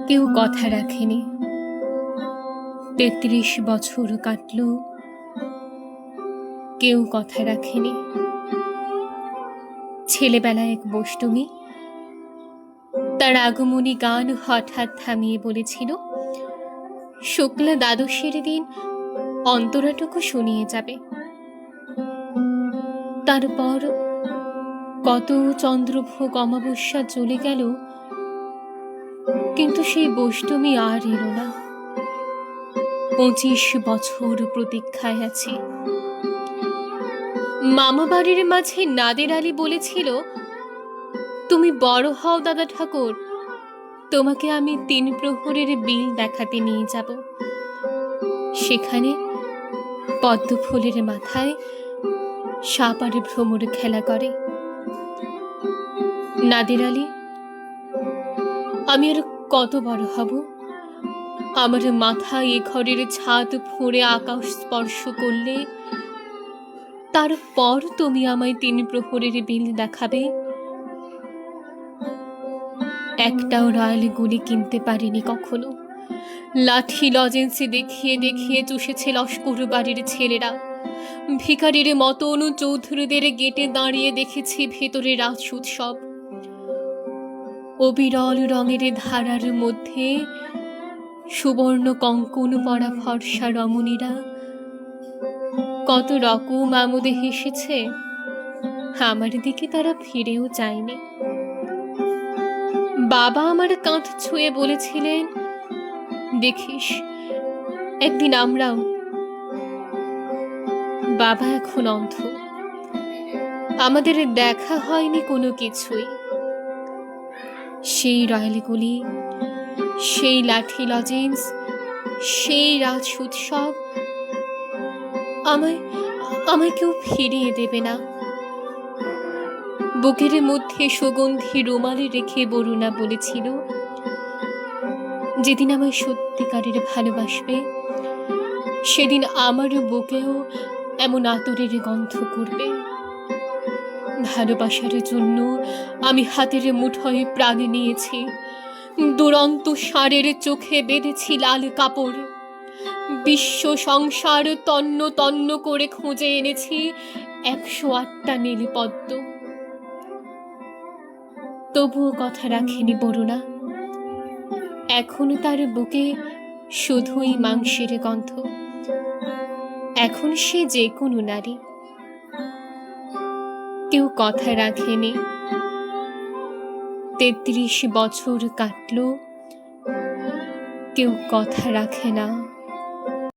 কেউ কথা রাখেনি। ৩৩ বছর কাটল, কেউ কথা রাখেনি। ছেলেবেলায় এক বষ্টমী তার আগমনী গান হঠাৎ থামিয়ে বলেছিল, শুক্লা দ্বাদশীর দিন অন্তরাটুকু শুনিয়ে যাবে। তারপর কত চন্দ্রভোগ অমাবস্যা চলে গেল, কিন্তু সেই বষ্টমী আর এলো না। ২৫ বছর প্রতীক্ষায় আছি। মামা বাড়ির মাঝে নাদের আলী বলেছিল, তুমি বড় হও দাদা ঠাকুর, তোমাকে আমি ৩ প্রহরের বিল দেখাতে নিয়ে যাব। সেখানে পদ্ম ফুলের মাথায় সাপ আর ভ্রমর খেলা করে। নাদের আলী, আমি আর কত বড় হব? আমার মাথা এ ঘরের ছাদ ফুঁড়ে আকাশ স্পর্শ করলে তারপর তুমি আমায় ৩ প্রহরের বিল দেখাবে। একটাও রয়্যাল গুলি কিনতে পারিনি কখনো। লাঠি লজেন্সি দেখিয়ে দেখিয়ে চুষেছে লস্কর বাড়ির ছেলেরা। ভিখারির মতন চৌধুরীদের গেটে দাঁড়িয়ে দেখেছি ভেতরে রাজ উৎসব। অবিরল রঙের ধারার মধ্যে সুবর্ণ কঙ্কন পরা ফর্সা রমণীরা কত রকম আমোদে হেসেছে। আমার দিকে তারা ফিরেও যায়নি। বাবা আমার কাঁধ ছুঁয়ে বলেছিলেন, দেখিস একদিন আমরাও। বাবা এখন অন্ধ, আমাদের দেখা হয়নি কোনো কিছুই। সেই রয়্যালগুলি, সেই লাঠি লজেন্স, সেই রাজ উৎসব আমায় আমায় কেউ ফিরিয়ে দেবে না। বুকের মধ্যে সুগন্ধি রুমালে রেখে বরুণা বলেছিল, যেদিন আমায় সত্যিকারের ভালোবাসবে সেদিন আমার বুকেও এমন আতরের গন্ধ করবে। ভালোবাসার জন্য আমি হাতের মুঠোয় প্রাণ নিয়েছি। দুরন্ত ষাঁড়ের চোখে বেঁধেছি লাল কাপড়। বিশ্ব সংসার তন্ন তন্ন করে খুঁজে এনেছি ১০৮টা নীলপদ্ম। তবুও কথা রাখেনি বরুণা। এখন তার বুকে শুধুই মাংসের গন্ধ। এখন সে যে কোনো নারী। কেউ কথা রাখেনি। ৩৩ বছর কাটল, কেউ কথা রাখে না।